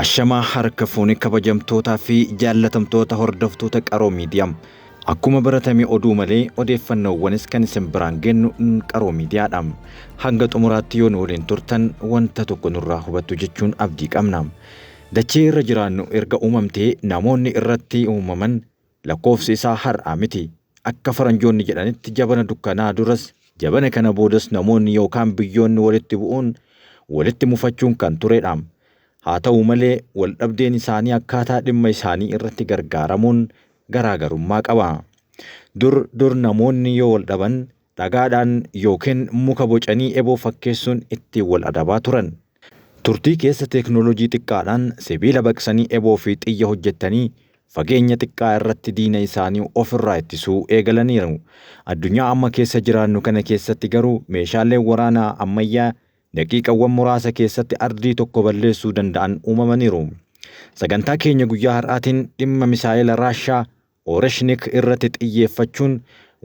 Ashamaa harka fuunii kabajamtootaa fi jaallatamtoota hordoftoota Qaroo Miidiyaa. Akkuma baratame oduu malee odeeffannoowwanis kan isin biraan gennu Qaroo Miidiyaadha. Hanga xumuraatti yoo nu waliin turtan wanta tokko nurraa hubattu jechuun abdii qabna. Dachee irra jiraannu erga uumamtee namoonni irratti uumaman lakkoofsi isaa har'aa miti. Akka faranjoonni jedhanitti jabana dukkanaa duras jabana kana boodas namoonni yookaan biyyoonni walitti bu'uun walitti mufachuun kan turedha. Haa ta'u malee wal dhabdeen isaanii akkaataa dhimma isaanii irratti gargaaramuun garaagarummaa qaba. Dur namoonni yoo wal dhaban dhagaadhaan yookiin muka bocanii eboo fakkeessuun ittiin wal adabaa turan. Turtii keessa teeknooloojii xiqqaadhaan sibiila baqsanii eboo fi xiyya hojjettanii fageenya xiqqaa irratti diina isaanii ofirraa ittisuu eegalaniiru. Addunyaa amma keessa jiraannu kana keessatti garuu meeshaaleen waraanaa ammayyaa daqiiqawwan muraasa keessatti ardii tokko balleessuu danda'an uumamaniiru. Sagantaa keenya guyyaa har'aatiin dhimma misaa'ila Raashaa Oreshnik irratti xiyyeeffachuun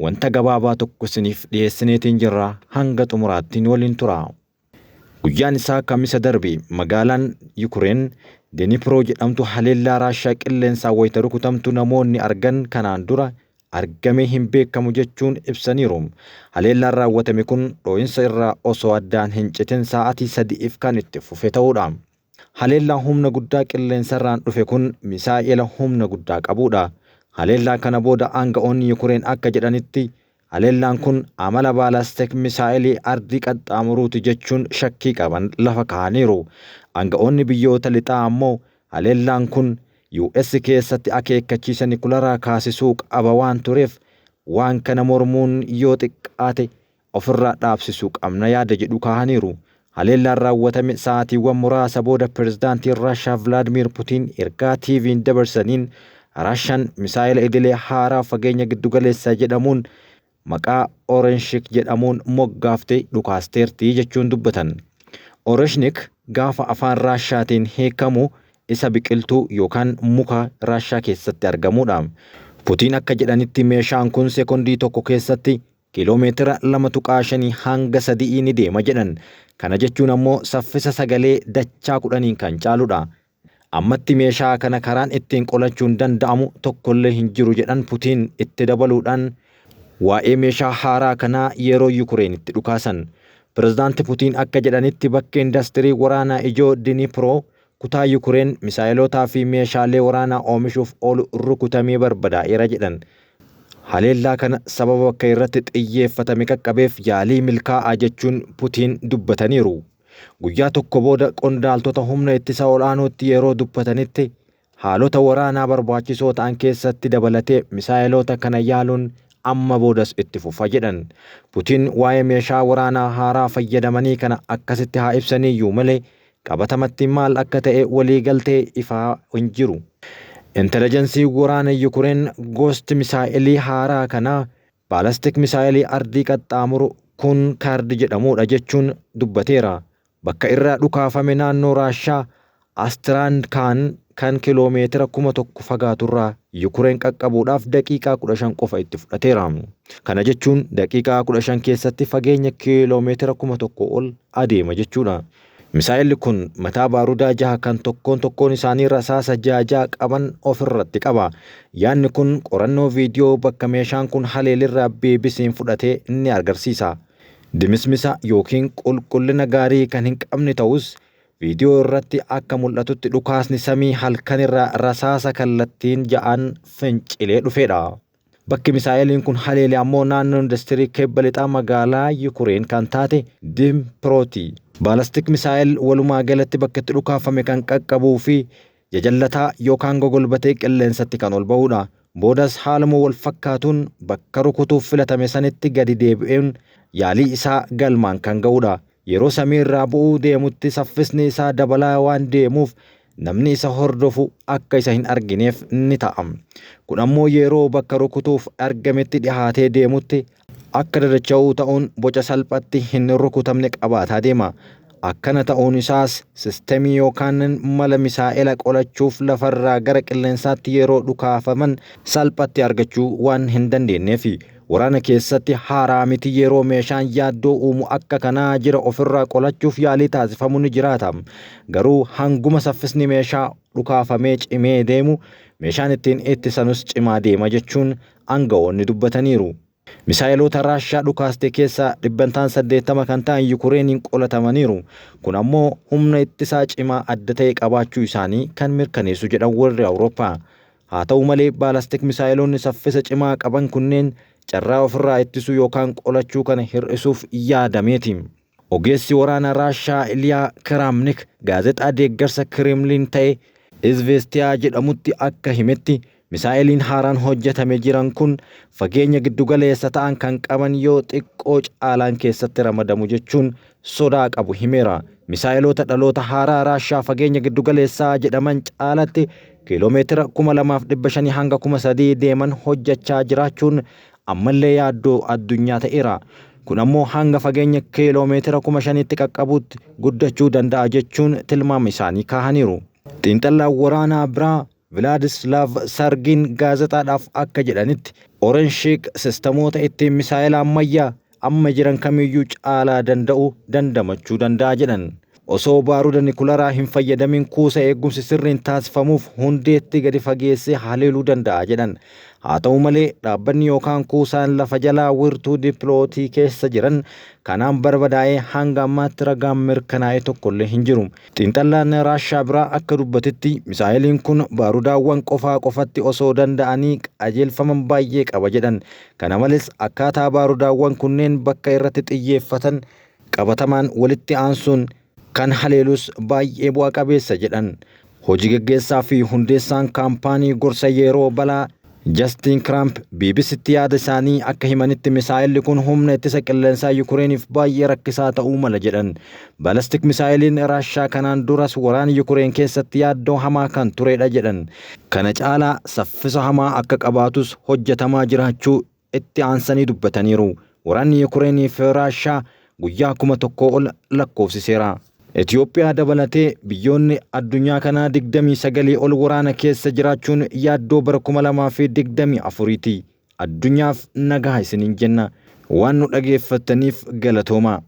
wanta gabaabaa tokko isiniif dhiyeessineetiin jirra. Hanga xumuraattiin waliin tura. Guyyaan isaa Kamisa darbe magaalaan Yukureen Deniproo jedhamtu haleellaa Raashaa qilleensaan wayita rukutamtu namoonni argan kanaan dura argamee hin beekamu jechuun ibsaniiru. Haleellaan raawwatame kun dhoo'insa irraa osoo addaan hin citin sa'aatii 3 kan itti fufe ta'uudha. Haleellaan humna guddaa qilleensarraan dhufe kun misaa'ila humna guddaa qabudha. Haleellaa kana booda aanga'oonni Yukureen akka jedhanitti haleellaan kun amala baalaastik misaa'ilii ardii qaxxaamuruuti jechuun shakkii qaban lafa kaa'aniiru. Aanga'oonni biyyoota lixaa ammoo haleellaan kun US keessatti akeekkachiisa nikularaa kaasisuu qaba waan tureef waan kana mormuun yoo xiqqaate ofirraa dhaabsisuu qabna yaada jedhu kaa'aniiru. Haleellaan raawwatame sa'aatiiwwan muraasa booda pirezidaantiin Raashaa Vilaadimiir Putiin ergaa TV'n dabarsaniin Raashaan misaa'ila idilee haaraa fageenya giddugaleessaa jedhamuun maqaa Oreshnik jedhamuun moggaaftee dhukaasteerti jechuun dubbatan. Oreshnik gaafa afaan Raashaatiin hiikamu isa biqiltuu yookaan muka Raashaa keessatti argamudha. Putiin akka jedhanitti meeshaan kun sekondii tokko keessatti kiiloomeetira 2.5 hanga 3 ni deema jedhan. Kana jechuun ammoo saffisa sagalee dachaa 10 kan caaludha. Ammatti meeshaa kana karaan ittiin qolachuun danda'amu tokkollee hin jiru jedhan Putiin itti dabaluudhaan waa'ee meeshaa haaraa kanaa yeroo Yukureenitti dhukaasan. Pirezidaanti Putiin akka jedhanitti bakka indastirii waraanaa ijoo Deniproo kutaa Yukureen misaa'ilotaa fi meeshaalee waraanaa oomishuuf oolu rukutamee barbadaa'eera jedhan. Haleellaa kana sababa bakka irratti xiyyeeffatame qaqqabeef yaalii milkaa'aa jechuun Putiin dubbataniiru. Guyyaa tokko booda qondaaltota humna ittisa olaanootti yeroo dubbatanitti haalota waraanaa barbaachisoo ta'an keessatti dabalatee misaa'ilota kana yaaluun amma boodas itti fufa jedhan. Putiin waa'ee meeshaa waraanaa haaraa fayyadamanii kana akkasitti haa ibsaniyyuu malee qabatamatti maal akka ta'e waliigaltee ifaa hin jiru. Intelejensiin waraana Yukureen gosti misaa'ilii haaraa kanaa baalastik misaa'ilii ardii qaxxaamuru kun kaardi jedhamudha jechuun dubbateera. Bakka irraa dhukaafame naannoo Raashaa Astrand kan kiiloomeetira 1000 fagaaturraa Yukureen qaqqabuudhaaf daqiiqaa 15 qofa itti fudhateera. Kana jechuun daqiiqaa 15 keessatti fageenya kiiloomeetira 1000 ol adeema jechuudha. Misaa'illi kun mataa baarudaa 6 kan tokkoon isaanii rasaasa 6 qaban ofirratti qaba. Yaadni kun qorannoo viidiyoo bakka meeshaan kun haleelirraa BBC'n fudhatee ni agarsiisa. Dimismisa yookiin qulqullina gaarii kan hin qabne ta'us viidiyoo irratti akka mul'atutti dhukaasni samii halkanirraa rasaasa kallattiin 6 fincilee dhufedha. Bakki misaa'iliin kun haleele ammoo naannoo indastirii kibba lixaa magaalaa Yukureen kan taate Deniprooti. Baalastik misaa'il walumaa galatti bakka itti dhukaafame kan qaqqabuu fi jajallataa yookaan gogolbatee qilleensatti kan ol ba'udha. Boodas haaluma wal fakkaatuun bakka rukutuuf filatame sanitti gadi deebi'uun yaalii isaa galmaan kan ga'udha. Yeroo samii irraa bu'uu deemutti saffisni isaa dabalaa waan deemuuf namni isa hordofu akka isa hin argineef ni ta'a. Kun ammoo yeroo bakka rukutuuf argametti dhihaatee deemutti akka dadacha'uu ta'uun boca salphatti hin rukutamne qabaataa deema. Akkana ta'uun isaas sistemii yookaan mala misaa'ila qolachuuf lafarraa gara qilleensaatti yeroo dhukaafaman salphatti argachuu waan hin dandeenyeef waraana keessatti haaraa miti yeroo meeshaan yaaddoo uumu akka kanaa jira ofirraa qolachuuf yaalii taasifamu ni jiraata. Garuu hanguma saffisni meeshaa dhukaafamee cimee deemu meeshaan ittiin ittisanus cimaa deema jechuun aangawoonni dubbataniiru. Misaayiloota Raashaa dhukaaste keessaa 80 kan ta'an Yukureeniin qolatamaniiru. Kun ammoo humna ittisaa cimaa adda ta'e qabaachuu isaanii kan mirkaneessu jedhan warri Awurooppaa. Haa ta'u malee baalastik misaayiloonni saffisa cimaa qaban kunneen carraa ofirraa ittisuu yookaan qolachuu kana hir'isuuf yaadameeti. Ogeessi waraana Raashaa Iliyaa Karaamnik gaazexaa deeggarsa Kireemliin ta'e Izvestiyaa jedhamutti akka himetti misaa'iliin haaraan hojjetame jiran kun fageenya giddugaleessa ta'an kan qaban yoo xiqqoo caalaan keessatti ramadamu jechuun sodaa qabu himeera. Misaa'iloota dhaloota haaraa Raashaa fageenya giddugaleessaa jedhaman caalatti kiiloomeetira 2500 hanga 3000 deeman hojjechaa jiraachuun ammallee yaaddoo addunyaa ta'eera. Kun ammoo hanga fageenya kiiloomeetira 5000tti qaqqabuutti guddachuu danda'a jechuun tilmaama isaanii kaahaniiru. Xiinxalaa waraanaa biraa Vladislav Sargin gaazexaadhaaf akka jedhanitti Orenshiik sistemoota ittiin misaa'ila ammayyaa amma jiran kamiyyuu caalaa dandamachuu danda'a jedhan. Osoo baaruda nikularaa hin fayyadamin kuusa eegumsi sirriin taasifamuuf hundeetti gadi fageessee haleeluu danda'a jedhan. Haa ta'u malee dhaabbanni yookaan kuusaan lafa jalaa wirtuu dippilootii keessa jiran kanaan barbadaa'ee hanga ammaatti ragaan mirkanaa'e tokkollee hin jiru. Xiinxalaan Raashaa biraa akka dubbatetti misaa'iliin kun baarudaawwan qofatti osoo danda'anii qajeelfaman baay'ee qaba jedhan. Kana malees akkaataa baarudaawwan kunneen bakka irratti xiyyeeffatan qabatamaan walitti aansuun kan haleelus baay'ee bu'a qabeessa jedhan. Hojii gaggeessaa fi hundeessaan kaampaanii gorsa yeroo balaa Justin Kramp BBCtti yaada isaanii akka himanitti misaa'illi kun humna ittisa qilleensaa Yukureeniif baay'ee rakkisaa ta'uu mala jedhan. Baalastik misaa'iliin Raashaa kanaan duras waraana Yukureen keessatti yaaddoo hamaa kan turedha jedhan. Kana caalaa saffisa hamaa akka qabaatus hojjetamaa jiraachuu itti aansanii dubbataniiru. Waraanni Yukureenii fi Raashaa guyyaa 1000 ol lakkoofsiseera. Itoophiyaa dabalatee biyyoonni addunyaa kanaa 29 ol waraana keessa jiraachuun yaaddoo bara 2024ti. Addunyaaf nagaa isiniin jenna. Waan nu dhageeffattaniif galatooma.